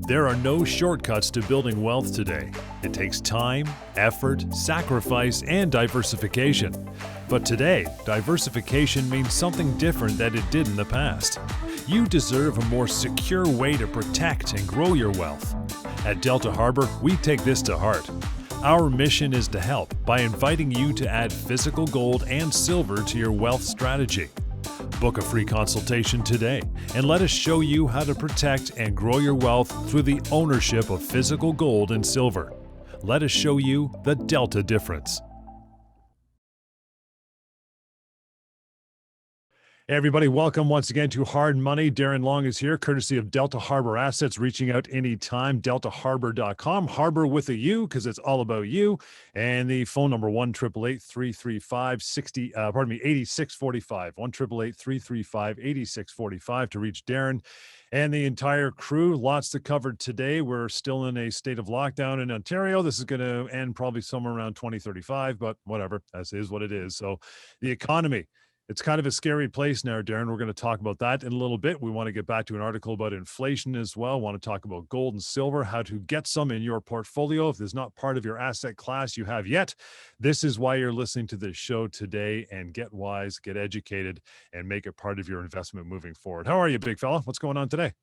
There are no shortcuts to building wealth today. It takes time, effort, sacrifice, and diversification. But today, diversification means something different than it did in the past. You deserve a more secure way to protect and grow your wealth. At Delta Harbour, we take this to heart. Our mission is to help by inviting you to add physical gold and silver to your wealth strategy. Book a free consultation today and let us show you how to protect and grow your wealth through the ownership of physical gold and silver. Let us show you the Delta difference. Hey everybody, welcome once again to Hard Money. Darren Long is here, courtesy of Delta Harbour Assets. Reaching out anytime, deltaharbor.com. Harbor with a U, because it's all about you. And the phone number 1-888-335-8645. 1-888-335-8645 to reach Darren and the entire crew. Lots to cover today. We're still in a state of lockdown in Ontario. This is going to end probably somewhere around 2035, but whatever. That is what it is. So the economy. It's kind of a scary place now, Darren. We're going to talk about that in a little bit. We want to get back to an article about inflation as well. Want to talk about gold and silver, how to get some in your portfolio. If there's not part of your asset class you have yet, this is why you're listening to this show today. And get wise, get educated, and make it part of your investment moving forward. How are you, big fella? What's going on today?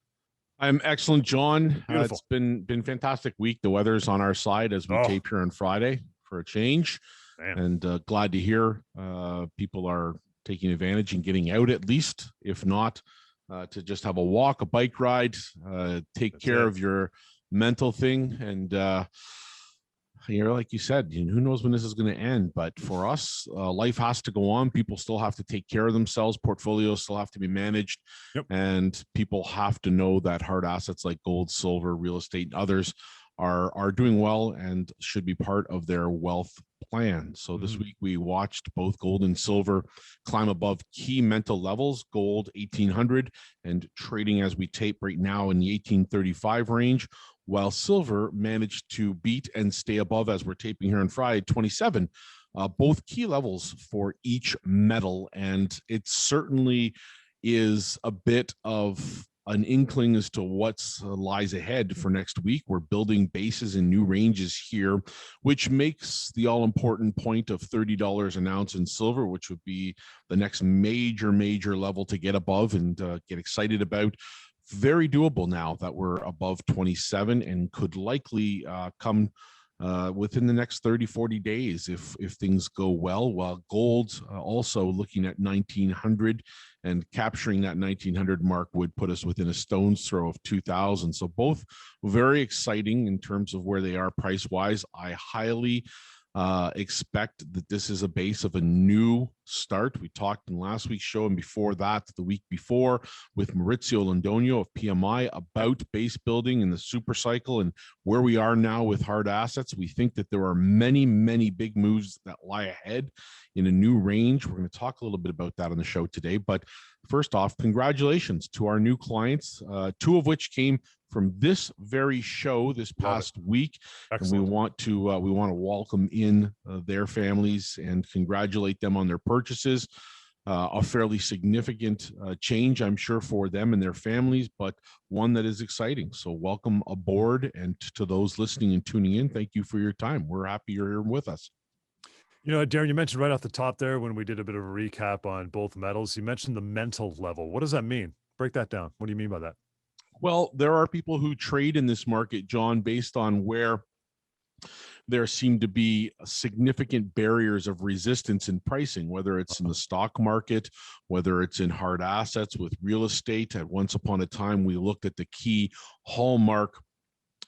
I'm excellent, John. Beautiful. It's been fantastic week. The weather's on our side as we tape here on Friday for a change. Man. And glad to hear people are taking advantage and getting out, at least, if not to just have a walk, a bike ride, take care of your mental thing. And like you said, who knows when this is going to end, but for us, life has to go on. People still have to take care of themselves. Portfolios still have to be managed. Yep. And people have to know that hard assets like gold, silver, real estate, and others are doing well and should be part of their wealth plan. So this week we watched both gold and silver climb above key mental levels. Gold 1800 and trading as we tape right now in the 1835 range, while silver managed to beat and stay above, as we're taping here on Friday, 27. Both key levels for each metal, and it certainly is a bit of an inkling as to what's lies ahead for next week. We're building bases in new ranges here, which makes the all-important point of $30 an ounce in silver, which would be the next major level to get above and get excited about. Very doable now that we're above 27 and could likely come within the next 30-40 days if things go well. While gold also looking at 1900 and capturing that 1900 mark would put us within a stone's throw of 2000. So both very exciting in terms of where they are price wise. I highly expect that this is a base of a new start. We talked in last week's show and before that, the week before, with Maurizio Londonio of PMI about base building and the super cycle and where we are now with hard assets. We think that there are many big moves that lie ahead in a new range. We're going to talk a little bit about that on the show today. But first off, congratulations to our new clients, two of which came from this very show this past week. Excellent. And we want to welcome in their families and congratulate them on their purchases. A fairly significant change, I'm sure, for them and their families, but one that is exciting. So welcome aboard, and to those listening and tuning in, thank you for your time. We're happy you're here with us. Darren, you mentioned right off the top there when we did a bit of a recap on both metals, you mentioned the mental level. What does that mean? Break that down. What do you mean by that? Well, there are people who trade in this market, John, based on where there seem to be significant barriers of resistance in pricing, whether it's in the stock market, whether it's in hard assets with real estate. At once upon a time, we looked at the key hallmark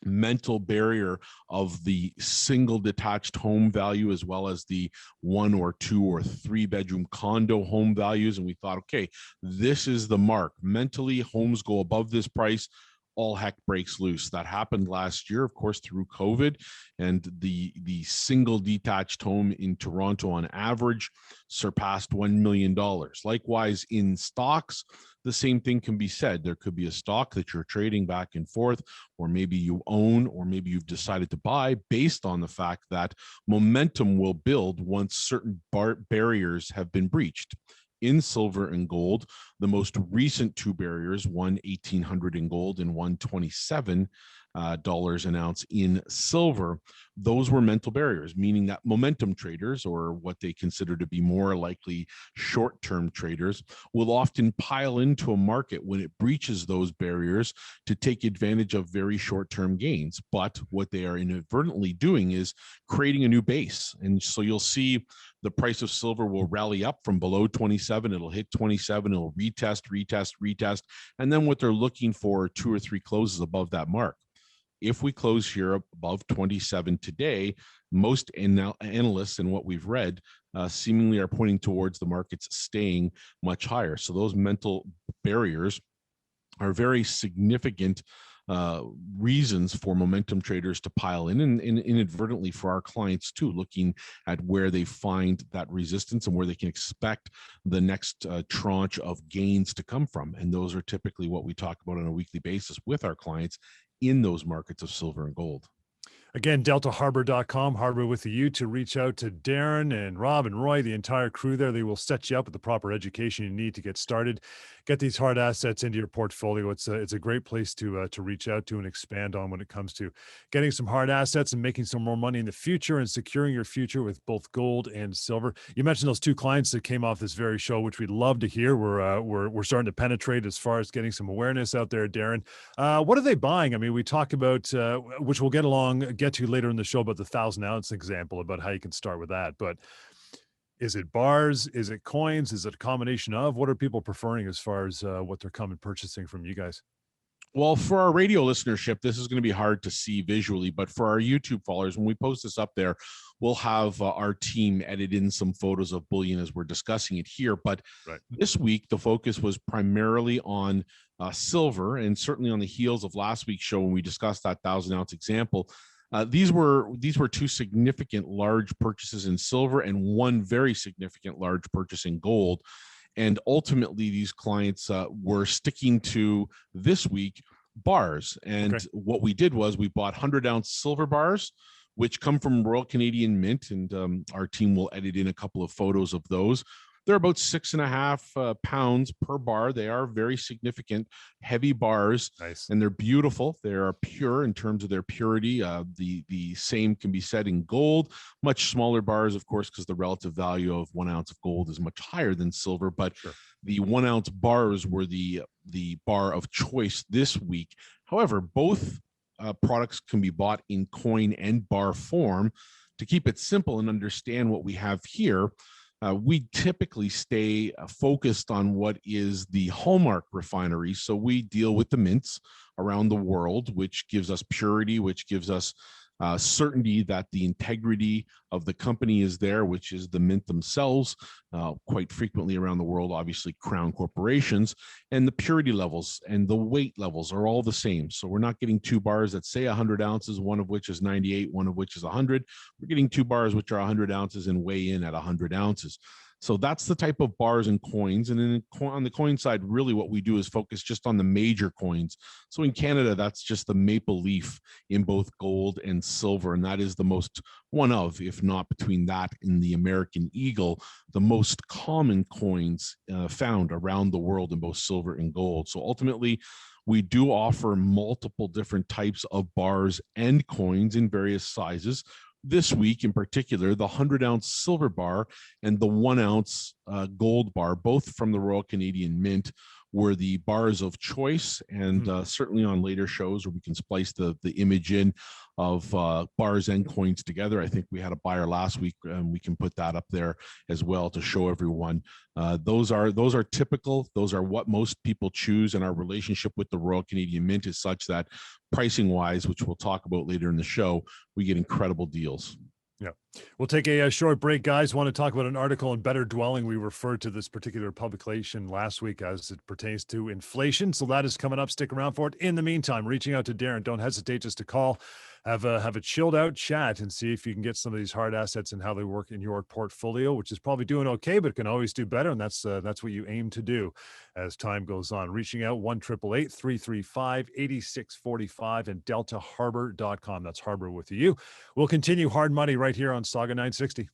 mental barrier of the single detached home value, as well as the 1 or 2 or 3 bedroom condo home values. And we thought, okay, this is the mark. Mentally, homes go above this price, all heck breaks loose. That happened last year, of course, through COVID, and the single detached home in Toronto on average surpassed $1 million. Likewise, in stocks, the same thing can be said. There could be a stock that you're trading back and forth, or maybe you own, or maybe you've decided to buy based on the fact that momentum will build once certain barriers have been breached. In silver and gold, the most recent two barriers, one 1800 in gold and one 27, dollars an ounce in silver. Those were mental barriers, meaning that momentum traders, or what they consider to be more likely short-term traders, will often pile into a market when it breaches those barriers to take advantage of very short-term gains. But what they are inadvertently doing is creating a new base. And so you'll see the price of silver will rally up from below 27. It'll hit 27. It'll retest. And then what they're looking for are 2 or 3 closes above that mark. If we close here above 27 today, most analysts and what we've read seemingly are pointing towards the markets staying much higher. So those mental barriers are very significant reasons for momentum traders to pile in, and inadvertently for our clients too, looking at where they find that resistance and where they can expect the next tranche of gains to come from. And those are typically what we talk about on a weekly basis with our clients in those markets of silver and gold. Again, deltaharbor.com, Harbor with a U, to reach out to Darren and Rob and Roy, the entire crew there. They will set you up with the proper education you need to get started. Get these hard assets into your portfolio. It's a great place to reach out to and expand on when it comes to getting some hard assets and making some more money in the future and securing your future with both gold and silver. You mentioned those 2 clients that came off this very show, which we'd love to hear. We're starting to penetrate as far as getting some awareness out there, Darren. What are they buying? I mean, we talk about, which we'll get to later in the show, about the 1,000-ounce example, about how you can start with that. But is it bars? Is it coins? Is it a combination of? What are people preferring as far as what they're coming purchasing from you guys? Well, for our radio listenership, this is going to be hard to see visually, but for our YouTube followers, when we post this up there, we'll have our team edit in some photos of bullion as we're discussing it here. But This week, the focus was primarily on silver, and certainly on the heels of last week's show when we discussed that 1,000-ounce example. These were 2 significant large purchases in silver and 1 very significant large purchase in gold. And ultimately, these clients were sticking to this week bars. And what we did was we bought 100-ounce silver bars, which come from Royal Canadian Mint. And our team will edit in a couple of photos of those. They're about 6.5 pounds per bar. They are very significant, heavy bars, and they're beautiful. They are pure in terms of their purity. The same can be said in gold. Much smaller bars, of course, because the relative value of 1 ounce of gold is much higher than silver. But the 1 ounce bars were the bar of choice this week. However, both products can be bought in coin and bar form. To keep it simple and understand what we have here, we typically stay focused on what is the hallmark refinery. So we deal with the mints around the world, which gives us purity, which gives us certainty that the integrity of the company is there, which is the mint themselves, quite frequently around the world, obviously crown corporations, and the purity levels and the weight levels are all the same. So we're not getting 2 bars that say 100 ounces, one of which is 98, one of which is 100. We're getting 2 bars which are 100 ounces and weigh in at 100 ounces. So that's the type of bars and coins. And then on the coin side, really what we do is focus just on the major coins. So in Canada, that's just the maple leaf in both gold and silver. And that is the most one of, if not between that and the American Eagle, the most common coins found around the world in both silver and gold. So ultimately, we do offer multiple different types of bars and coins in various sizes. This week in particular, the 100-ounce silver bar and the 1 ounce gold bar, both from the Royal Canadian Mint, were the bars of choice. And certainly on later shows where we can splice the image in of bars and coins together. I think we had a buyer last week, and we can put that up there as well to show everyone. Those are typical. Those are what most people choose, and our relationship with the Royal Canadian Mint is such that pricing wise, which we'll talk about later in the show, we get incredible deals. Yeah. We'll take a short break, guys. Want to talk about an article in Better Dwelling. We referred to this particular publication last week as it pertains to inflation. So that is coming up. Stick around for it. In the meantime, reaching out to Darren. Don't hesitate just to call, have a chilled out chat and see if you can get some of these hard assets and how they work in your portfolio, which is probably doing okay, but can always do better. And that's what you aim to do as time goes on. Reaching out 1-888-335-8645 and deltaharbor.com. That's Harbor with you. We'll continue Hard Money right here on Sauga 960.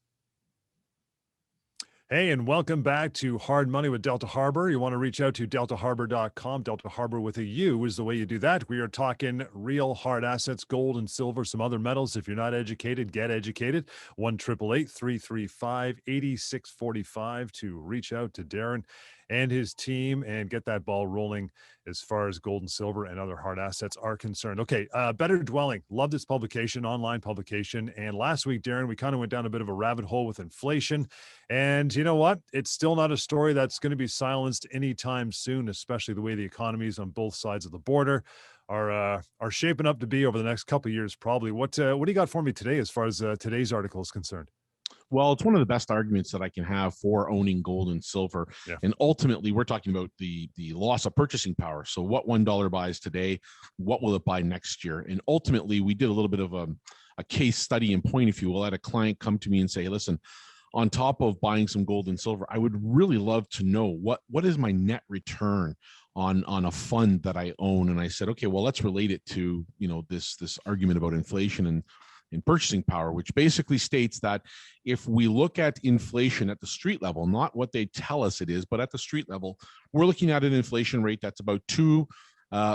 Hey, and welcome back to Hard Money with Delta Harbour. You want to reach out to deltaharbor.com. Delta Harbour with a U is the way you do that. We are talking real hard assets, gold and silver, some other metals. If you're not educated, get educated. 1-888-335-8645 to reach out to Darren and his team and get that ball rolling as far as gold and silver and other hard assets are concerned. Okay, Better Dwelling. Love this publication, online publication. And last week, Darren, we kind of went down a bit of a rabbit hole with inflation. And you know what? It's still not a story that's going to be silenced anytime soon, especially the way the economies on both sides of the border are shaping up to be over the next couple of years, probably. What do you got for me today as far as today's article is concerned? Well, it's one of the best arguments that I can have for owning gold and silver. Yeah. And ultimately, we're talking about the loss of purchasing power. So what $1 buys today, what will it buy next year? And ultimately, we did a little bit of a case study and point, if you will. I had a client come to me and say, listen, on top of buying some gold and silver, I would really love to know what is my net return on a fund that I own. And I said, okay, well, let's relate it to, this argument about inflation and in purchasing power, which basically states that if we look at inflation at the street level, not what they tell us it is, but at the street level, we're looking at an inflation rate that's about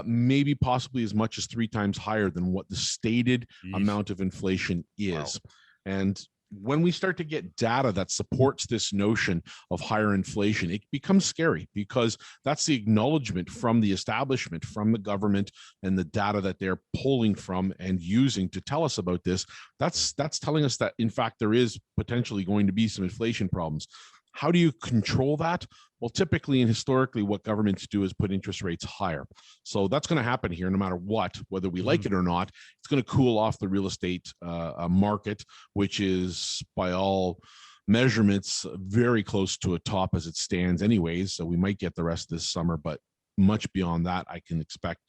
maybe possibly as much as 3 times higher than what the stated amount of inflation is. Wow. And when we start to get data that supports this notion of higher inflation, it becomes scary, because that's the acknowledgement from the establishment, from the government, and the data that they're pulling from and using to tell us about this. That's telling us that, in fact, there is potentially going to be some inflation problems. How do you control that? Well, typically and historically, what governments do is put interest rates higher. So that's going to happen here no matter what, whether we like it or not. It's going to cool off the real estate market, which is, by all measurements, very close to a top as it stands anyways. So we might get the rest this summer, but much beyond that, I can expect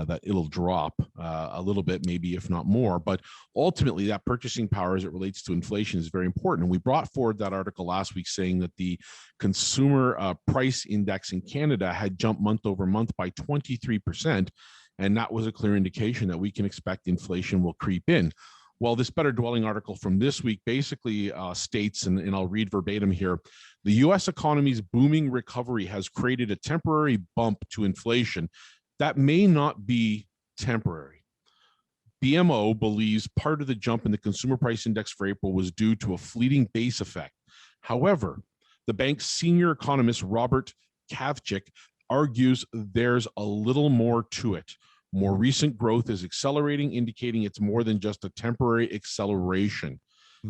that it'll drop a little bit, maybe if not more. But ultimately, that purchasing power as it relates to inflation is very important. And we brought forward that article last week saying that the consumer price index in Canada had jumped month over month by 23%. And that was a clear indication that we can expect inflation will creep in. Well, this Better Dwelling article from this week basically states, and I'll read verbatim here, the U.S. economy's booming recovery has created a temporary bump to inflation that may not be temporary. BMO believes part of the jump in the consumer price index for April was due to a fleeting base effect. However, the bank's senior economist, Robert Kavchik, argues there's a little more to it. More recent growth is accelerating, indicating it's more than just a temporary acceleration.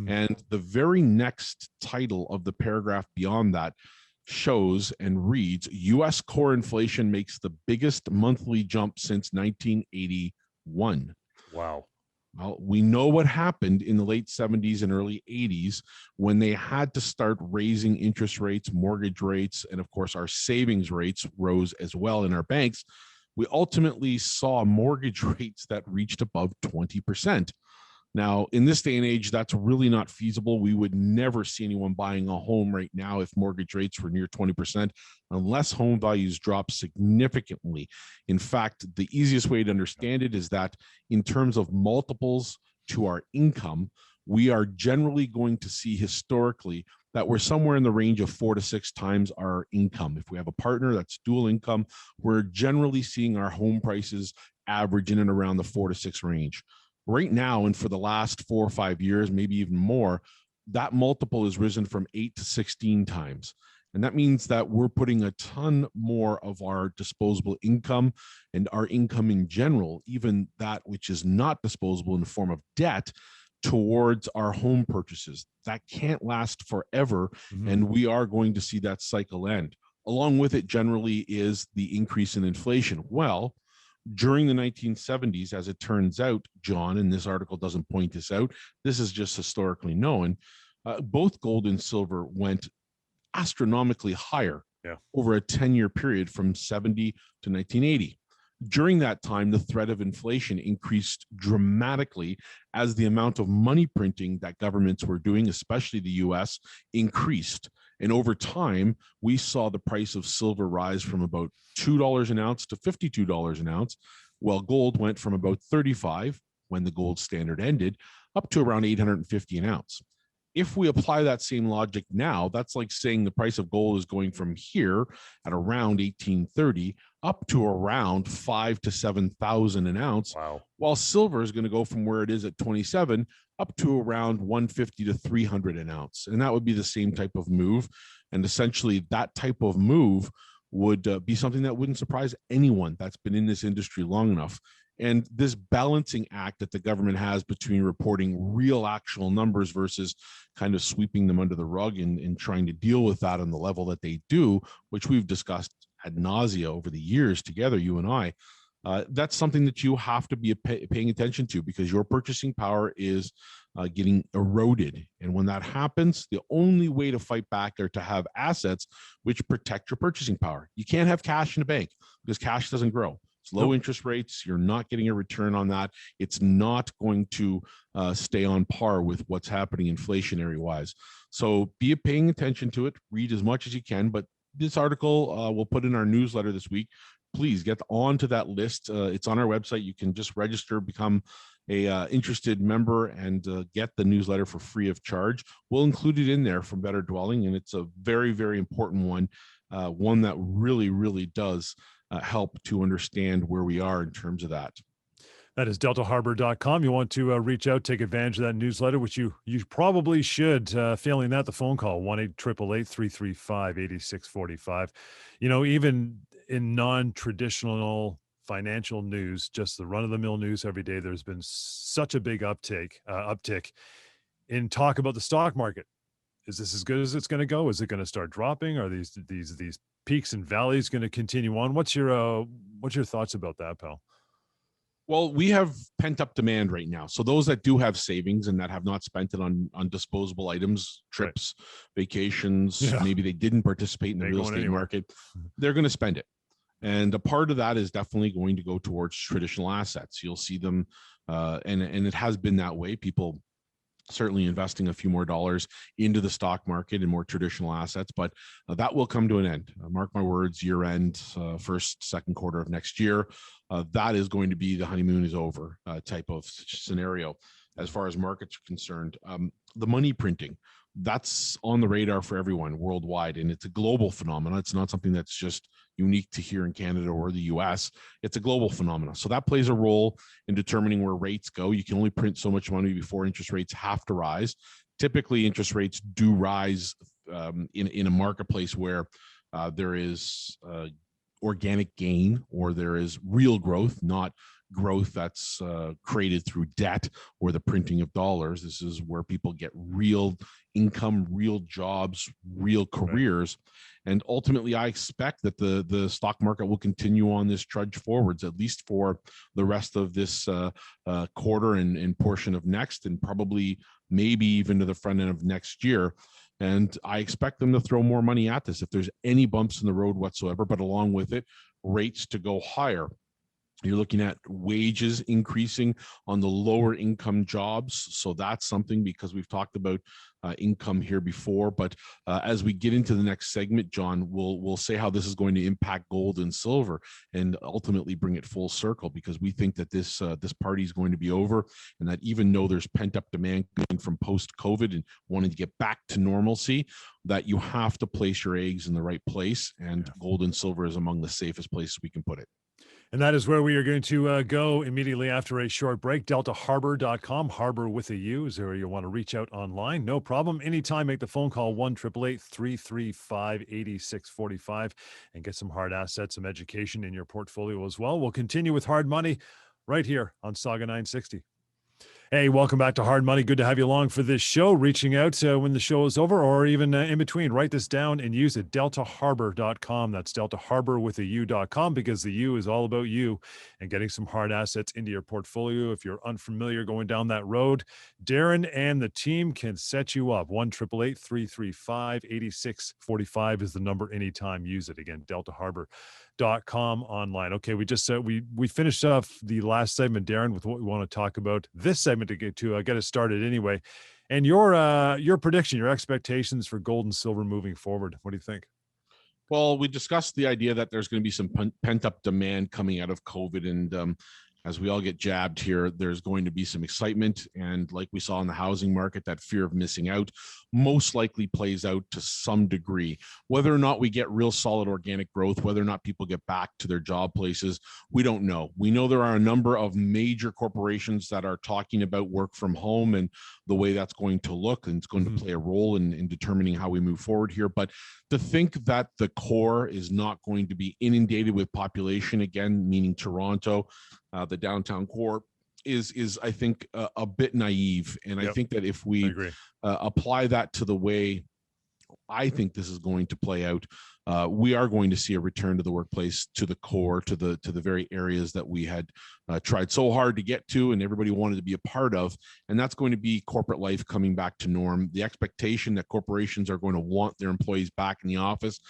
And the very next title of the paragraph beyond that shows and reads, U.S. core inflation makes the biggest monthly jump since 1981. Wow. Well, we know what happened in the late 70s and early 80s when they had to start raising interest rates, mortgage rates, and of course our savings rates rose as well in our banks. We ultimately saw mortgage rates that reached above 20%. Now, in this day and age, that's really not feasible. We would never see anyone buying a home right now if mortgage rates were near 20%, unless home values drop significantly. In fact, the easiest way to understand it is that in terms of multiples to our income, we are generally going to see historically that we're somewhere in the range of 4 to 6 times our income. If we have a partner that's dual income, we're generally seeing our home prices average in and around the 4 to 6 range. Right now, and for the last 4 or 5 years, maybe even more, that multiple has risen from 8 to 16 times. And that means that we're putting a ton more of our disposable income and our income in general, even that which is not disposable in the form of debt, towards our home purchases. That can't last forever, and we are going to see that cycle end. Along with it generally is the increase in inflation. Well, during the 1970s, as it turns out, John, and this article doesn't point this out, this is just historically known, both gold and silver went astronomically higher over a 10-year period from 70 to 1980. During that time, the threat of inflation increased dramatically as the amount of money printing that governments were doing, especially the US, increased. And over time, we saw the price of silver rise from about $2 an ounce to $52 an ounce, while gold went from about $35 when the gold standard ended up to around $850 an ounce. If we apply that same logic now, that's like saying the price of gold is going from here at around 1830 up to around 5 to 7,000 an ounce. Wow. While silver is going to go from where it is at 27 up to around 150 to 300 an ounce. And that would be the same type of move. And essentially that type of move would be something that wouldn't surprise anyone that's been in this industry long enough. And this balancing act that the government has between reporting real actual numbers versus kind of sweeping them under the rug and trying to deal with that on the level that they do, which we've discussed ad nausea over the years together, you and I, that's something that you have to be paying attention to, because your purchasing power is getting eroded. And when that happens, the only way to fight back are to have assets which protect your purchasing power. You can't have cash in a bank because cash doesn't grow. It's low interest rates. You're not getting a return on that. It's not going to stay on par with what's happening inflationary wise. So be paying attention to it. Read as much as you can. But this article we'll put in our newsletter this week. Please get onto that list. It's on our website. You can just register, become a interested member, and get the newsletter for free of charge. We'll include it in there from Better Dwelling, and it's a very, very important one, one that really, really does help to understand where we are in terms of that. That is deltaharbor.com. You want to reach out, take advantage of that newsletter, which you probably should. Failing that, the phone call, 1-888-335-8645. You know, even in non-traditional financial news, just the run-of-the-mill news every day, there's been such a big uptick in talk about the stock market. Is this as good as it's going to go? Is it going to start dropping? Are these peaks and valleys going to continue on? What's your thoughts about that, pal? Well, we have pent up demand right now. So those that do have savings and that have not spent it on disposable items, trips, vacations, maybe they didn't participate in the real estate market, they're going to spend it. And a part of that is definitely going to go towards traditional assets. You'll see them, and it has been that way. People certainly investing a few more dollars into the stock market and more traditional assets, but that will come to an end. Mark my words, year end, first, second quarter of next year, that is going to be the honeymoon is over type of scenario. As far as markets are concerned, the money printing, that's on the radar for everyone worldwide, and it's a global phenomenon. It's not something that's just unique to here in Canada or the US. It's a global phenomenon. So that plays a role in determining where rates go. You can only print so much money before interest rates have to rise. Typically, interest rates do rise in a marketplace where there is organic gain, or there is real growth, not growth that's created through debt or the printing of dollars. This is where people get real income, real jobs, real careers. Right. And ultimately, I expect that the stock market will continue on this trudge forwards, at least for the rest of this quarter and portion of next, and probably maybe even to the front end of next year. And I expect them to throw more money at this if there's any bumps in the road whatsoever, but along with it, rates to go higher. You're looking at wages increasing on the lower income jobs. So that's something, because we've talked about income here before. But as we get into the next segment, John, we'll say how this is going to impact gold and silver and ultimately bring it full circle, because we think that this party is going to be over, and that even though there's pent up demand coming from post-COVID and wanting to get back to normalcy, that you have to place your eggs in the right place. And gold and silver is among the safest places we can put it. And that is where we are going to go immediately after a short break. DeltaHarbor.com, Harbor with a U, is where you want to reach out online. No problem. Anytime, make the phone call, 1-888-335-8645, and get some hard assets, some education in your portfolio as well. We'll continue with Hard Money right here on Sauga 960. Hey, welcome back to Hard Money. Good to have you along for this show. Reaching out when the show is over, or even in between. Write this down and use it. DeltaHarbor.com. That's Delta Harbor with a U.com, because the U is all about you and getting some hard assets into your portfolio. If you're unfamiliar going down that road, Darren and the team can set you up. 1-888-335-8645 is the number anytime. Use it. Again, DeltaHarbor.com online. Okay, we just we finished off the last segment, Darren, with what we want to talk about this segment to get us started anyway. And your prediction, your expectations for gold and silver moving forward. What do you think? Well, we discussed the idea that there's going to be some pent up demand coming out of COVID, and as we all get jabbed here, there's going to be some excitement. And like we saw in the housing market, that fear of missing out most likely plays out to some degree. Whether or not we get real solid organic growth, whether or not people get back to their job places, we don't know. We know there are a number of major corporations that are talking about work from home and the way that's going to look, and it's going to play a role in determining how we move forward here. But to think that the core is not going to be inundated with population again, meaning Toronto, the downtown core, is I think a bit naive. And I think that if we apply that to the way I think this is going to play out, we are going to see a return to the workplace, to the core, to the very areas that we had tried so hard to get to and everybody wanted to be a part of. And that's going to be corporate life coming back to norm. The expectation that corporations are going to want their employees back in the office,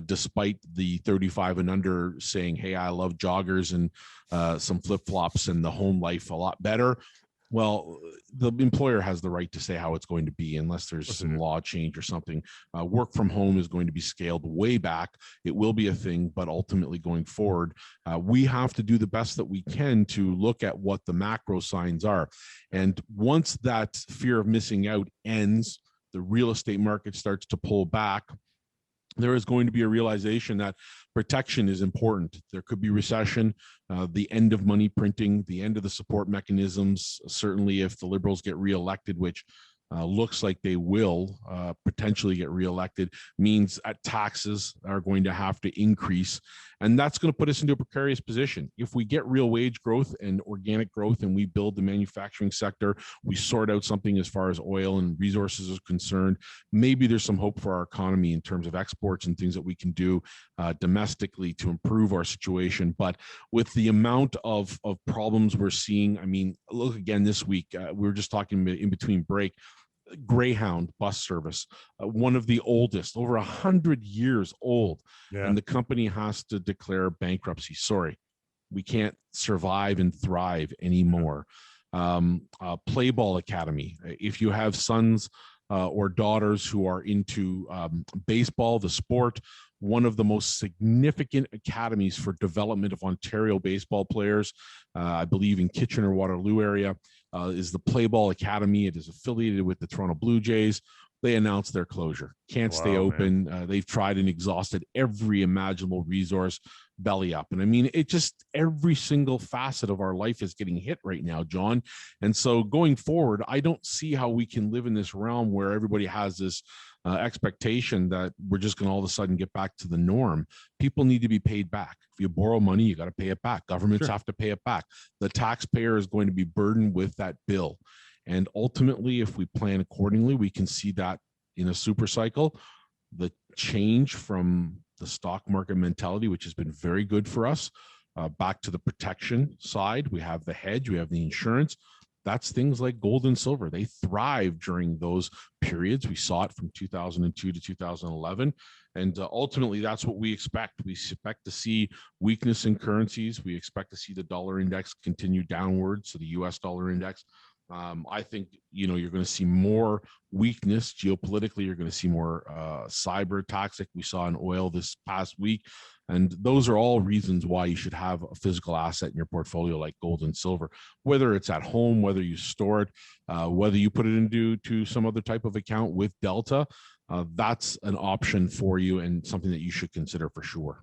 despite the 35 and under saying, hey, I love joggers and some flip-flops and the home life a lot better. Well, the employer has the right to say how it's going to be, unless there's some law change or something. Work from home is going to be scaled way back. It will be a thing, but ultimately going forward, we have to do the best that we can to look at what the macro signs are. And once that fear of missing out ends, the real estate market starts to pull back, there is going to be a realization that protection is important. There could be recession, the end of money printing, the end of the support mechanisms. Certainly if the Liberals get reelected, which looks like they will potentially get reelected, means that taxes are going to have to increase. And that's going to put us into a precarious position. If we get real wage growth and organic growth and we build the manufacturing sector, we sort out something as far as oil and resources is concerned, maybe there's some hope for our economy in terms of exports and things that we can do domestically to improve our situation. But with the amount of problems we're seeing, I mean, look again this week, we were just talking in between break, Greyhound bus service, one of the oldest, over 100 years old, and the company has to declare bankruptcy. Sorry, we can't survive and thrive anymore. Play Ball Academy. If you have sons or daughters who are into baseball, the sport, one of the most significant academies for development of Ontario baseball players, I believe in Kitchener-Waterloo area, is the Play Ball Academy. It is affiliated with the Toronto Blue Jays. They announced their closure. Can't stay open. They've tried and exhausted every imaginable resource, belly up. And I mean, it just, every single facet of our life is getting hit right now, John. And so going forward, I don't see how we can live in this realm where everybody has this expectation that we're just going to all of a sudden get back to the norm. People need to be paid back. If you borrow money, you got to pay it back. Governments have to pay it back. The taxpayer is going to be burdened with that bill. And ultimately, if we plan accordingly, we can see that in a super cycle, the change from the stock market mentality, which has been very good for us, back to the protection side. We have the hedge, we have the insurance. That's things like gold and silver. They thrive during those periods. We saw it from 2002 to 2011. And ultimately, that's what we expect. We expect to see weakness in currencies. We expect to see the dollar index continue downward. So the US dollar index, I think, you're going to see more weakness geopolitically. You're going to see more cyber attacks like we saw in oil this past week. And those are all reasons why you should have a physical asset in your portfolio like gold and silver, whether it's at home, whether you store it, whether you put it into some other type of account with Delta. That's an option for you and something that you should consider for sure.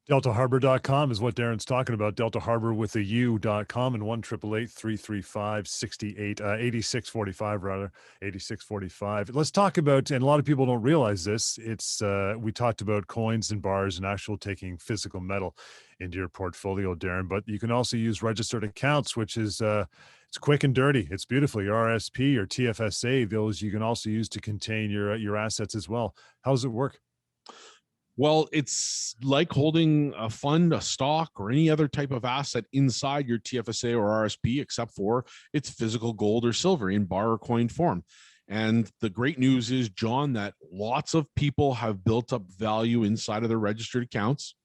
DeltaHarbor.com is what Darren's talking about. Delta Harbor with a U.com and 1-888-335-8645 rather, 8645. Let's talk about, and a lot of people don't realize this, it's we talked about coins and bars and actual taking physical metal into your portfolio, Darren, but you can also use registered accounts, which is it's quick and dirty. It's beautiful. Your RSP or TFSA, those you can also use to contain your assets as well. How does it work? Well, it's like holding a fund, a stock, or any other type of asset inside your TFSA or RSP, except for it's physical gold or silver in bar or coin form. And the great news is, John, that lots of people have built up value inside of their registered accounts.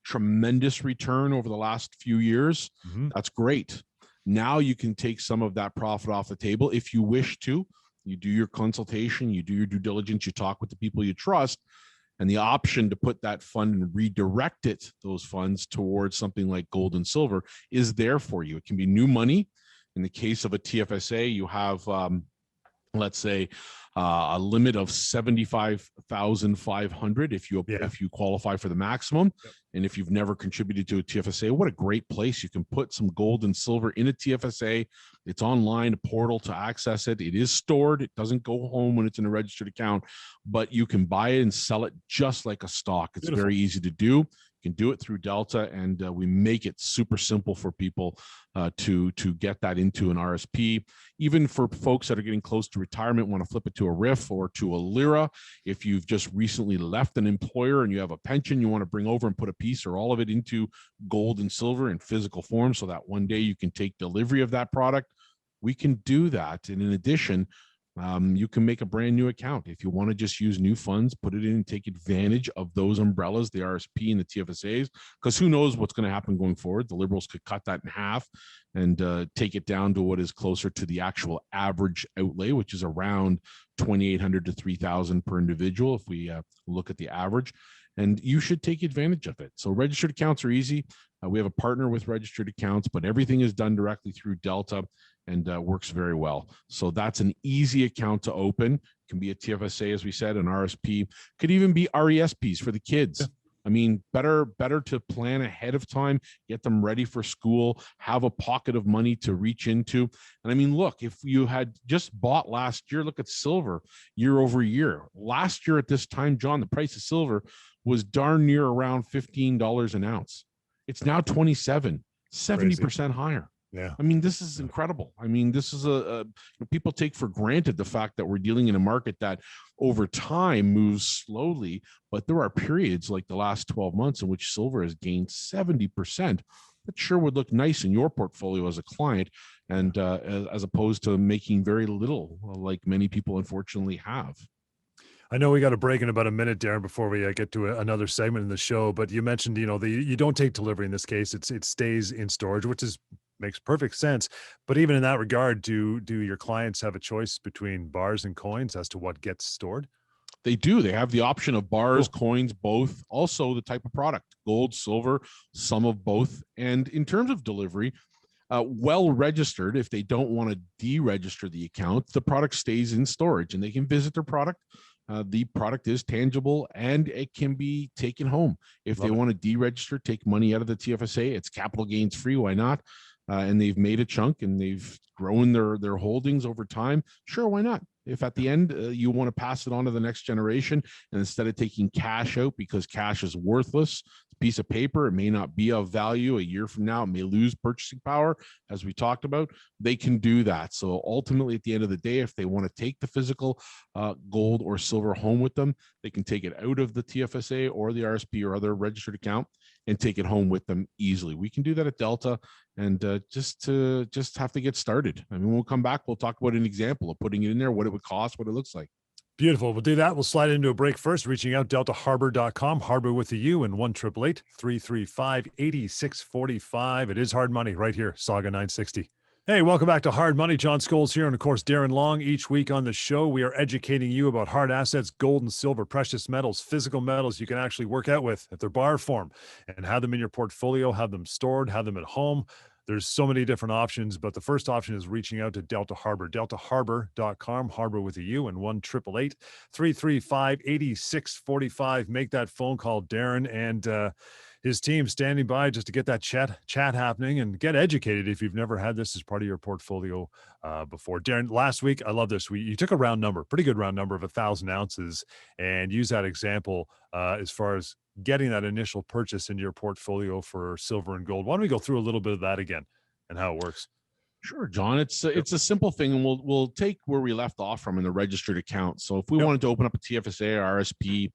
Tremendous return over the last few years. That's great. Now you can take some of that profit off the table if you wish to. You do your consultation, you do your due diligence, you talk with the people you trust, and the option to put that fund and redirect those funds towards something like gold and silver is there for you. It can be new money. In the case of a TFSA, you have, let's say, a limit of 75,500 if you qualify for the maximum. Yep. And if you've never contributed to a TFSA, what a great place. You can put some gold and silver in a TFSA. It's online, a portal to access it. It is stored. It doesn't go home when it's in a registered account, but you can buy it and sell it just like a stock. It's Beautiful. very easy to do. You can do it through Delta, and we make it super simple for people to get that into an RSP. Even for folks that are getting close to retirement, want to flip it to a RIF or to a LIRA. If you've just recently left an employer and you have a pension, you want to bring over and put a piece or all of it into gold and silver in physical form so that one day you can take delivery of that product, we can do that. And in addition, you can make a brand new account. If you want to just use new funds, put it in and take advantage of those umbrellas, the RSP and the TFSAs, because who knows what's going to happen going forward. The Liberals could cut that in half and take it down to what is closer to the actual average outlay, which is around $2,800 to $3,000 per individual if we look at the average. And you should take advantage of it. So registered accounts are easy. We have a partner with registered accounts, but everything is done directly through Delta and works very well. So that's an easy account to open. It can be a TFSA, as we said, an RSP, could even be RESPs for the kids. Yeah. I mean, better to plan ahead of time, get them ready for school, have a pocket of money to reach into. And I mean, look, if you had just bought last year, look at silver year over year. Last year at this time, John, the price of silver was darn near around $15 an ounce. It's now 27, 70% higher. Yeah. I mean, this is incredible. I mean, this is people take for granted the fact that we're dealing in a market that over time moves slowly, but there are periods like the last 12 months in which silver has gained 70%. That sure would look nice in your portfolio as a client, and as opposed to making very little, like many people unfortunately have. I know we got a break in about a minute, Darren, before we get to another segment in the show, but you mentioned, you don't take delivery in this case. It stays in storage, which makes perfect sense. But even in that regard, do your clients have a choice between bars and coins as to what gets stored? They do. They have the option of bars, coins, both. Also the type of product, gold, silver, some of both. And in terms of delivery, well registered, if they don't want to deregister the account, the product stays in storage and they can visit their product. The product is tangible and it can be taken home. If they want to deregister, take money out of the TFSA, it's capital gains free. Why not? And they've made a chunk and they've grown their holdings over time. Sure, why not? If at the end you want to pass it on to the next generation, and instead of taking cash out because cash is worthless, piece of paper, it may not be of value a year from now, it may lose purchasing power, as we talked about, they can do that. So ultimately, at the end of the day, if they want to take the physical gold or silver home with them, they can take it out of the TFSA or the RSP or other registered account and take it home with them easily. We can do that at Delta, and just have to get started. I mean, when we'll come back, we'll talk about an example of putting it in there, what it would cost, what it looks like. Beautiful. We'll do that. We'll slide into a break first, reaching out, deltaharbor.com, Harbor with a U, and 1-888-335-8645. It is hard money right here, Sauga 960. Hey, welcome back to Hard Money. John Scholes here, and of course, Darren Long. Each week on the show, we are educating you about hard assets, gold and silver, precious metals, physical metals you can actually work out with at their bar form and have them in your portfolio, have them stored, have them at home. There's so many different options, but the first option is reaching out to Delta Harbour, deltaharbor.com, Harbor with a U, and 1-888-335-8645. Make that phone call, Darren, and his team standing by just to get that chat happening and get educated if you've never had this as part of your portfolio before. Darren, last week, I love this. You took a round number, pretty good round number of 1,000 ounces, and use that example as far as getting that initial purchase in your portfolio for silver and gold. Why don't we go through a little bit of that again and how it works? Sure, John. It's a simple thing, and we'll take where we left off from in the registered account. So if we wanted to open up a TFSA or RSP,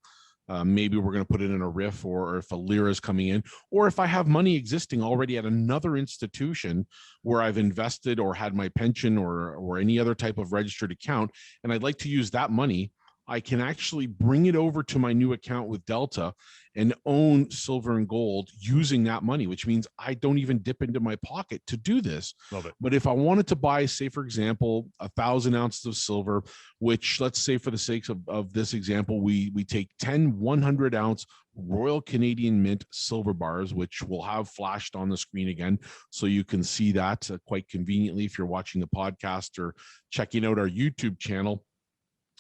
maybe we're going to put it in a RIF, or if a LIRA is coming in, or if I have money existing already at another institution where I've invested or had my pension or any other type of registered account, and I'd like to use that money, I can actually bring it over to my new account with Delta and own silver and gold using that money, which means I don't even dip into my pocket to do this. Love it. But if I wanted to buy, say, for example, 1,000 ounces of silver, which, let's say for the sakes of this example, we take 10 100-ounce Royal Canadian Mint silver bars, which we'll have flashed on the screen again, so you can see that quite conveniently if you're watching the podcast or checking out our YouTube channel.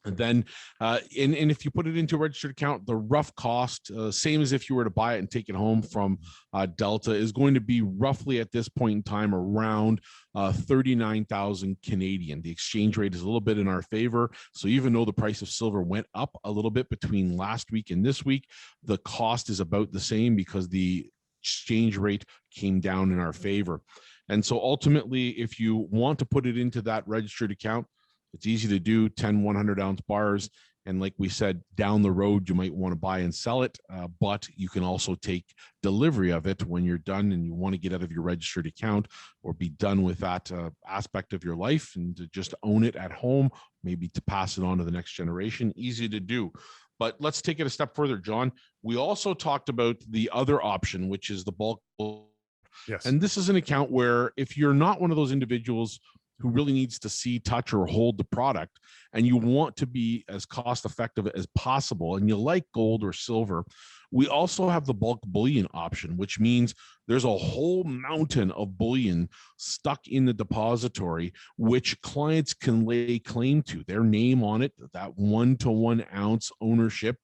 And then, and if you put it into a registered account, the rough cost, same as if you were to buy it and take it home from Delta, is going to be roughly at this point in time around 39,000 Canadian. The exchange rate is a little bit in our favor. So even though the price of silver went up a little bit between last week and this week, the cost is about the same because the exchange rate came down in our favor. And so ultimately, if you want to put it into that registered account, it's easy to do, 10 100-ounce bars. And like we said, down the road, you might want to buy and sell it, but you can also take delivery of it when you're done and you want to get out of your registered account or be done with that aspect of your life and to just own it at home, maybe to pass it on to the next generation. Easy to do. But let's take it a step further, John. We also talked about the other option, which is the bulk. Yes. And this is an account where if you're not one of those individuals who really needs to see, touch, or hold the product, and you want to be as cost effective as possible, and you like gold or silver, we also have the bulk bullion option, which means there's a whole mountain of bullion stuck in the depository, which clients can lay claim to, their name on it, that 1 to 1 ounce ownership.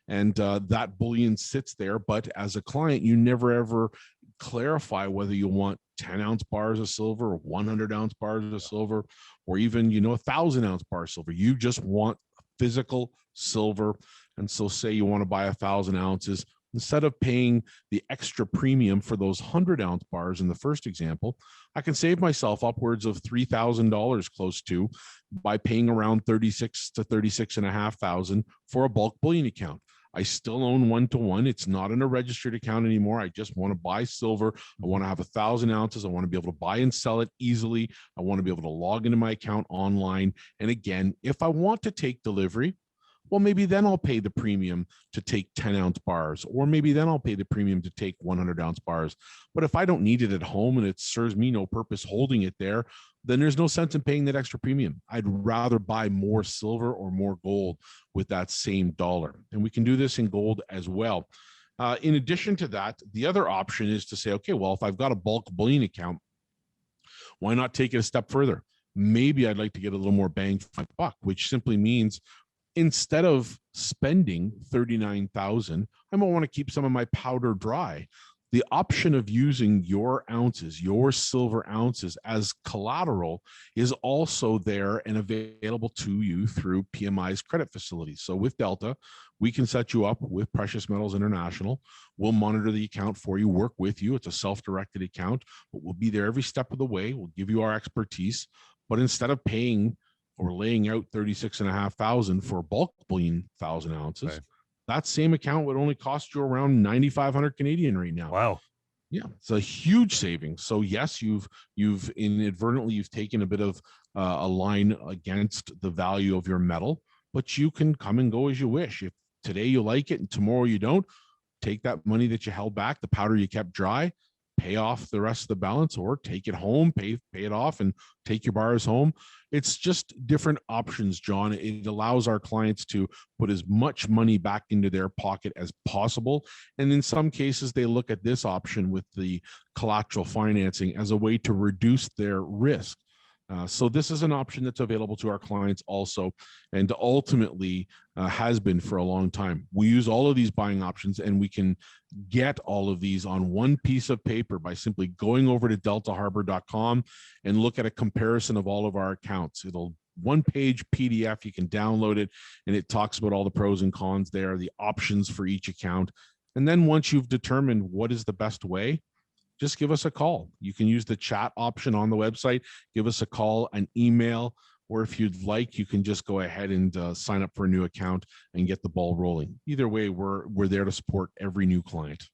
And that bullion sits there. But as a client, you never ever clarify whether you want 10-ounce bars of silver or 100-ounce bars of silver, or even 1,000-ounce bar of silver. You just want physical silver. And so say you want to buy 1,000 ounces, instead of paying the extra premium for those 100-ounce bars in the first example, I can save myself upwards of $3,000 close to by paying around $36,000 to $36,500 for a bulk bullion account. I still own 1 to 1. It's not in a registered account anymore. I just want to buy silver. I want to have 1,000 ounces. I want to be able to buy and sell it easily. I want to be able to log into my account online. And again, if I want to take delivery, well, maybe then I'll pay the premium to take 10-ounce bars, or maybe then I'll pay the premium to take 100-ounce bars. But if I don't need it at home and it serves me no purpose holding it there, then there's no sense in paying that extra premium. I'd rather buy more silver or more gold with that same dollar. And we can do this in gold as well. In addition to that, the other option is to say, okay, well, if I've got a bulk bullion account, why not take it a step further? Maybe I'd like to get a little more bang for my buck, which simply means instead of spending $39,000, I might want to keep some of my powder dry. The option of using your ounces, your silver ounces as collateral is also there and available to you through PMI's credit facilities. So with Delta, we can set you up with Precious Metals International. We'll monitor the account for you, work with you. It's a self-directed account, but we'll be there every step of the way. We'll give you our expertise. But instead of paying or laying out $36,500 for bulk bullion 1,000 ounces, okay, that same account would only cost you around 9,500 Canadian right now. Wow. Yeah, it's a huge savings. So yes, you've inadvertently taken a bit of a line against the value of your metal, but you can come and go as you wish. If today you like it and tomorrow you don't, take that money that you held back, the powder you kept dry, pay off the rest of the balance, or take it home, pay it off and take your bars home. It's just different options, John. It allows our clients to put as much money back into their pocket as possible. And in some cases, they look at this option with the collateral financing as a way to reduce their risk. So this is an option that's available to our clients also, and ultimately has been for a long time. We use all of these buying options, and we can get all of these on one piece of paper by simply going over to deltaharbor.com and look at a comparison of all of our accounts. It'll one-page PDF, you can download it, and it talks about all the pros and cons there, the options for each account. And then once you've determined what is the best way, just give us a call. You can use the chat option on the website, give us a call, an email, or if you'd like, you can just go ahead and sign up for a new account and get the ball rolling. Either way, we're there to support every new client.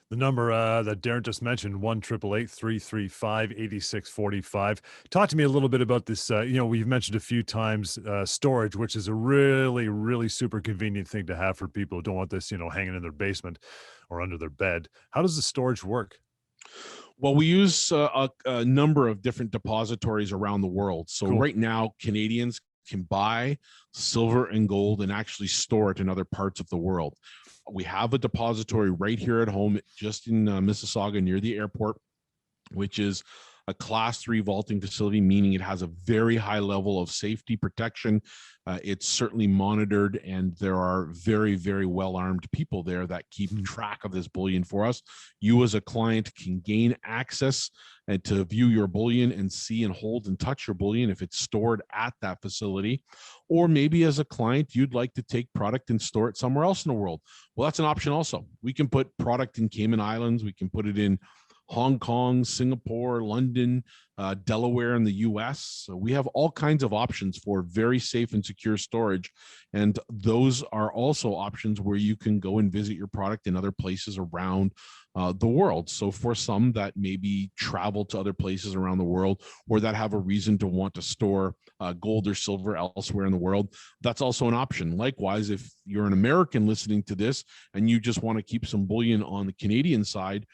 The number that Darren just mentioned, 1-888-335-8645. Talk to me a little bit about this. We've mentioned a few times storage, which is a really, really super convenient thing to have for people who don't want this, hanging in their basement. or under their bed. How does the storage work? Well, we use a number of different depositories around the world. So Cool. right now, Canadians can buy silver and gold and actually store it in other parts of the world. We have a depository right here at home, just in Mississauga near the airport, which is a class 3 vaulting facility, meaning it has a very high level of safety protection. It's certainly monitored, and there are very, very well-armed people there that keep track of this bullion for us. You as a client can gain access and to view your bullion and see and hold and touch your bullion if it's stored at that facility. Or maybe as a client, you'd like to take product and store it somewhere else in the world. Well, that's an option also. We can put product in Cayman Islands. We can put it in Hong Kong, Singapore, London, Delaware in the US. So we have all kinds of options for very safe and secure storage. And those are also options where you can go and visit your product in other places around the world. So for some that maybe travel to other places around the world, or that have a reason to want to store gold or silver elsewhere in the world, that's also an option. Likewise, if you're an American listening to this and you just want to keep some bullion on the Canadian side,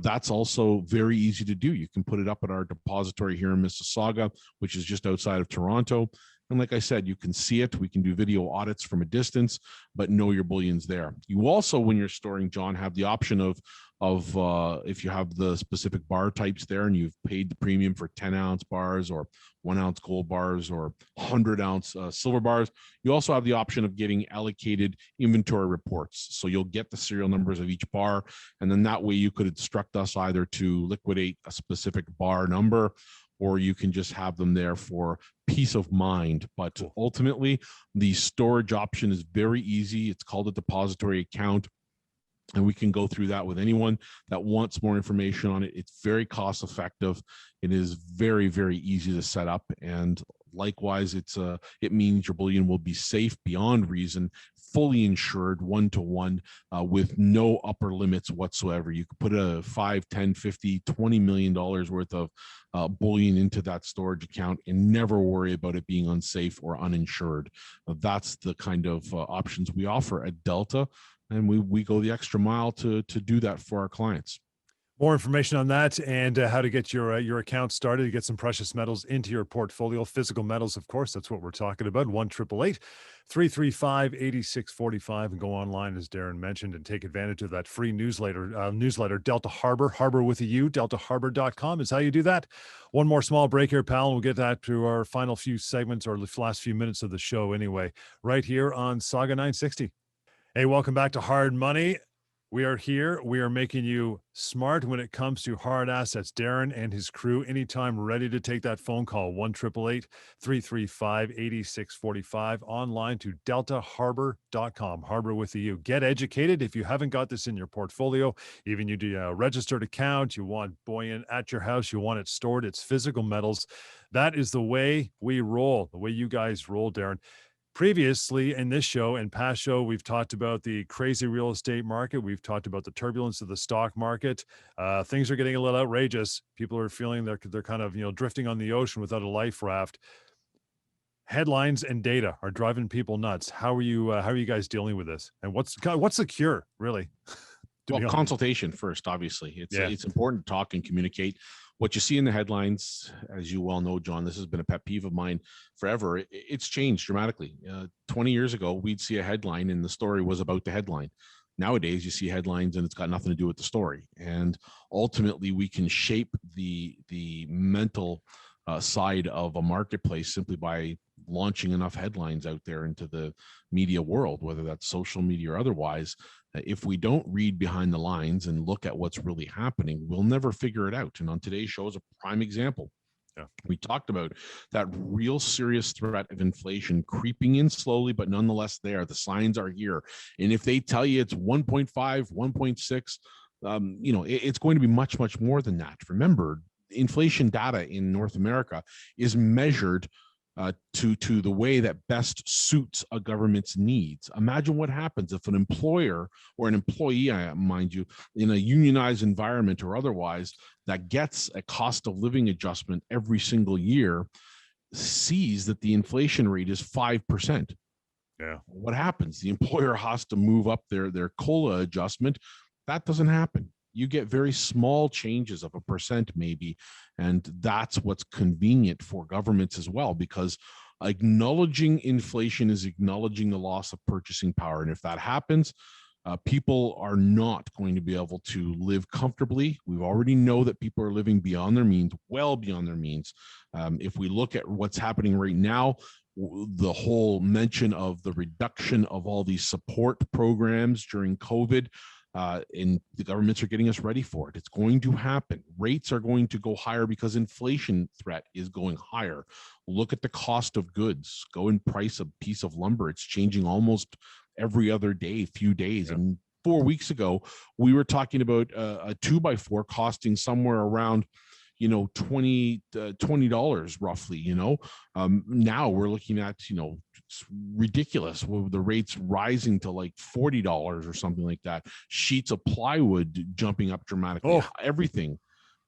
that's also very easy to do. You can put it up at our depository here in Mississauga, which is just outside of Toronto. And like I said, you can see it. We can do video audits from a distance, but know your bullion's there. You also, when you're storing, John, have the option of if you have the specific bar types there and you've paid the premium for 10-ounce bars or 1-ounce gold bars or 100-ounce silver bars, you also have the option of getting allocated inventory reports. So you'll get the serial numbers of each bar, and then that way you could instruct us either to liquidate a specific bar number, or you can just have them there for peace of mind. But ultimately, the storage option is very easy. It's called a depository account, and we can go through that with anyone that wants more information on it. It's very cost effective. It is very, very easy to set up. And likewise, it means your bullion will be safe beyond reason, fully insured, one-to-one, with no upper limits whatsoever. You could put a $5, $10, $50, $20 million worth of bullion into that storage account and never worry about it being unsafe or uninsured. That's the kind of options we offer at Delta, and we go the extra mile to do that for our clients. More information on that and how to get your account started to get some precious metals into your portfolio. Physical metals, of course, that's what we're talking about. 1-888-335-8645, and go online, as Darren mentioned, and take advantage of that free newsletter, Delta Harbour, Harbour with a U, deltaharbour.com is how you do that. One more small break here, pal, and we'll get that to our final few segments, or the last few minutes of the show anyway, right here on Sauga 960. Hey, welcome back to Hard Money. We are here. We are making you smart when it comes to hard assets. Darren and his crew, anytime, ready to take that phone call. 1-888-335-8645. Online to deltaharbour.com. Harbor with a U. Get educated. If you haven't got this in your portfolio, even you do a registered account, you want bullion at your house, you want it stored, it's physical metals. That is the way we roll, the way you guys roll, Darren. Previously in this show and past show, we've talked about the crazy real estate market. We've talked about the turbulence of the stock market. Things are getting a little outrageous. People are feeling they're kind of, drifting on the ocean without a life raft. Headlines and data are driving people nuts. How are you guys dealing with this? And what's the cure, really? Well, consultation first, obviously. It's important to talk and communicate. What you see in the headlines, as you well know, John, this has been a pet peeve of mine forever. It's changed dramatically. 20 years ago, we'd see a headline and the story was about the headline. Nowadays, you see headlines and it's got nothing to do with the story. And ultimately, we can shape the mental side of a marketplace simply by launching enough headlines out there into the media world, whether that's social media or otherwise. If we don't read behind the lines and look at what's really happening, we'll never figure it out. And on today's show is a prime example. Yeah. We talked about that real serious threat of inflation creeping in slowly, but nonetheless there. The signs are here. And if they tell you it's 1.5, 1.6, it's going to be much, much more than that. Remember, inflation data in North America is measured to the way that best suits a government's needs. Imagine what happens if an employer or an employee, mind you, in a unionized environment or otherwise, that gets a cost of living adjustment every single year, sees that the inflation rate is 5%. Yeah. What happens? The employer has to move up their COLA adjustment That doesn't happen. You get very small changes of a percent maybe, and that's what's convenient for governments as well, because acknowledging inflation is acknowledging the loss of purchasing power. And if that happens, people are not going to be able to live comfortably. We already know that people are living beyond their means, well beyond their means. If we look at what's happening right now, the whole mention of the reduction of all these support programs during COVID, and the governments are getting us ready for it. It's going to happen. Rates are going to go higher because inflation threat is going higher. Look at the cost of goods. Go and price a piece of lumber. It's changing almost every other day, few days. Yep. And 4 weeks ago, we were talking about a 2x4 costing somewhere around, $20 roughly. Now we're looking at, it's ridiculous. The rates rising to like $40 or something like that. Sheets of plywood jumping up dramatically. Everything.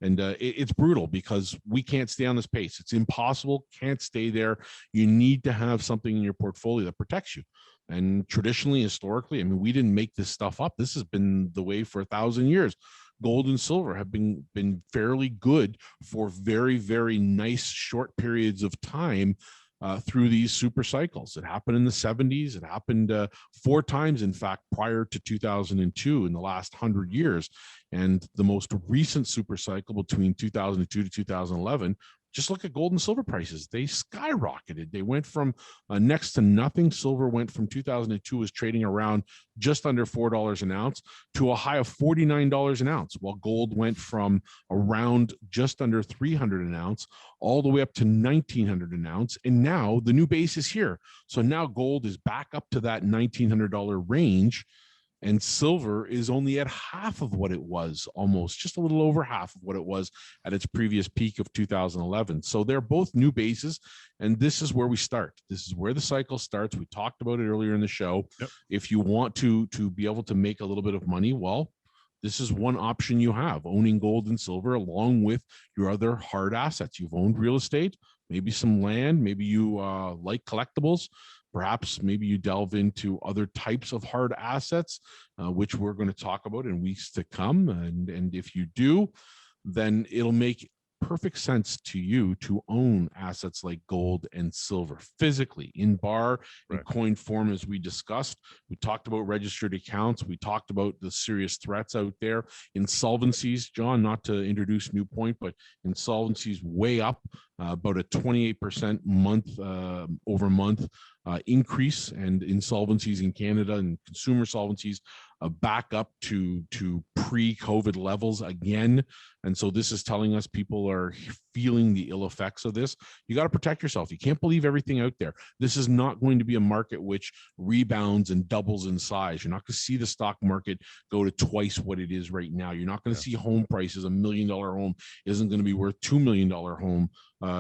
And it's brutal because we can't stay on this pace. It's impossible. Can't stay there. You need to have something in your portfolio that protects you. And traditionally, historically, I mean, we didn't make this stuff up. This has been the way for 1,000 years. Gold and silver have been fairly good for very, very nice short periods of time through these super cycles. It happened in the 70s. It happened 4 times, in fact, prior to 2002 in the last 100 years. And the most recent super cycle between 2002 to 2011, just look at gold and silver prices. They skyrocketed. They went from next to nothing. Silver went from 2002 was trading around just under $4 an ounce to a high of $49 an ounce, while gold went from around just under $300 an ounce all the way up to $1,900 an ounce. And now the new base is here. So now gold is back up to that $1,900 range. And silver is only at half of what it was, almost just a little over half of what it was at its previous peak of 2011. So they're both new bases, and this is where we start. This is where the cycle starts. We talked about it earlier in the show. Yep. If you want to be able to make a little bit of money, well, this is one option you have, owning gold and silver along with your other hard assets. You've owned real estate, maybe some land, maybe you like collectibles. Perhaps maybe you delve into other types of hard assets, which we're going to talk about in weeks to come. And if you do, then it'll make perfect sense to you to own assets like gold and silver physically in bar and coin form, as we discussed. We talked about registered accounts. We talked about the serious threats out there. Insolvencies, John, not to introduce new point, but insolvencies way up, about a 28% month over month increase, and insolvencies in Canada and consumer solvencies back up to pre-COVID levels again. And so this is telling us people are feeling the ill effects of this. You got to protect yourself. You can't believe everything out there. This is not going to be a market which rebounds and doubles in size. You're not going to see the stock market go to twice what it is right now. You're not going to see home prices. $1 million home isn't going to be worth $2 million home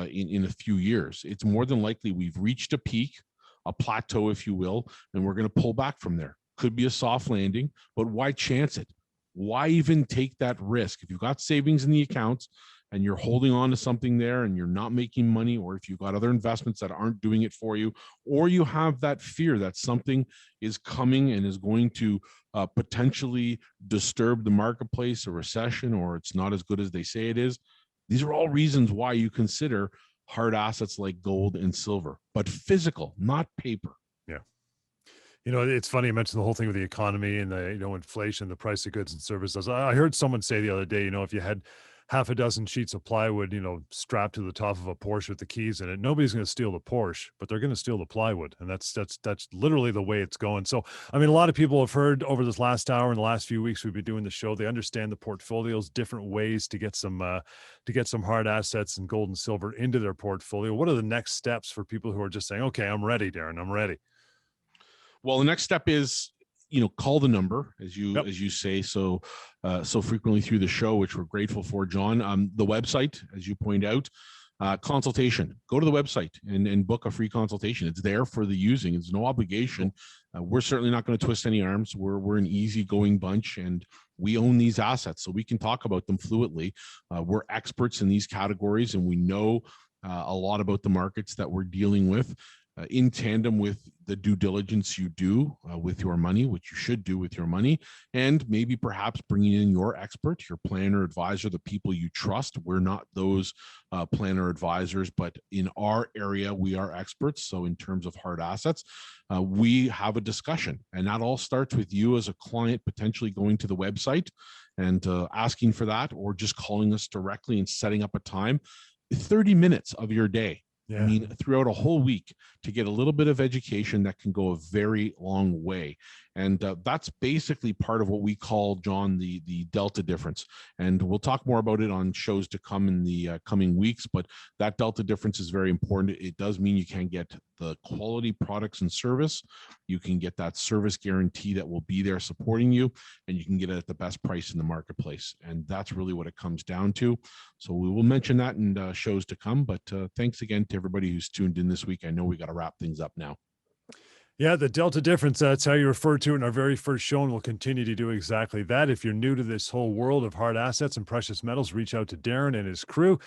in a few years. It's more than likely we've reached a peak, a plateau, if you will, and we're going to pull back from there. Could be a soft landing, but why chance it? Why even take that risk? If you've got savings in the accounts and you're holding on to something there and you're not making money, or if you've got other investments that aren't doing it for you, or you have that fear that something is coming and is going to potentially disturb the marketplace, a recession, or it's not as good as they say it is, these are all reasons why you consider hard assets like gold and silver, but physical, not paper. Yeah. It's funny you mentioned the whole thing with the economy and the, inflation, the price of goods and services. I heard someone say the other day, if you had half a dozen sheets of plywood, strapped to the top of a Porsche with the keys in it, nobody's going to steal the Porsche, but they're going to steal the plywood. And that's literally the way it's going. So, I mean, a lot of people have heard over this last hour and the last few weeks we've been doing the show, they understand the portfolios, different ways to get some hard assets and gold and silver into their portfolio. What are the next steps for people who are just saying, okay, I'm ready, Darren, I'm ready? Well, the next step is, call the number, as you say so frequently through the show, which we're grateful for, John. The website, as you point out, consultation. Go to the website and book a free consultation. It's there for the using. It's no obligation. We're certainly not going to twist any arms. We're an easygoing bunch, and we own these assets, so we can talk about them fluidly. We're experts in these categories, and we know a lot about the markets that we're dealing with. in tandem with the due diligence you do with your money, which you should do with your money, and maybe perhaps bringing in your expert, your planner, advisor, the people you trust. We're not those planner advisors, but in our area, we are experts. So in terms of hard assets, we have a discussion, and that all starts with you as a client potentially going to the website and asking for that, or just calling us directly and setting up a time. 30 minutes of your day. Yeah. I mean, throughout a whole week to get a little bit of education that can go a very long way. And that's basically part of what we call, John, the Delta difference. And we'll talk more about it on shows to come in the coming weeks. But that Delta difference is very important. It does mean you can get the quality products and service. You can get that service guarantee that will be there supporting you, and you can get it at the best price in the marketplace. And that's really what it comes down to. So we will mention that in shows to come. But thanks again to everybody who's tuned in this week. I know we got to wrap things up now. Yeah, the Delta difference, that's how you referred to it in our very first show, and we'll continue to do exactly that. If you're new to this whole world of hard assets and precious metals, reach out to Darren and his crew.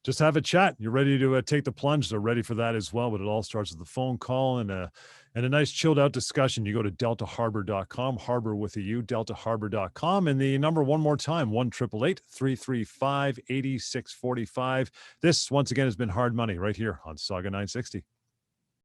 Just have a chat. You're ready to take the plunge. They're ready for that as well, but it all starts with a phone call and a nice chilled out discussion. You go to deltaharbor.com, harbor with a U, deltaharbor.com, and the number one more time, 1-888-335-8645. This, once again, has been Hard Money right here on Sauga 960.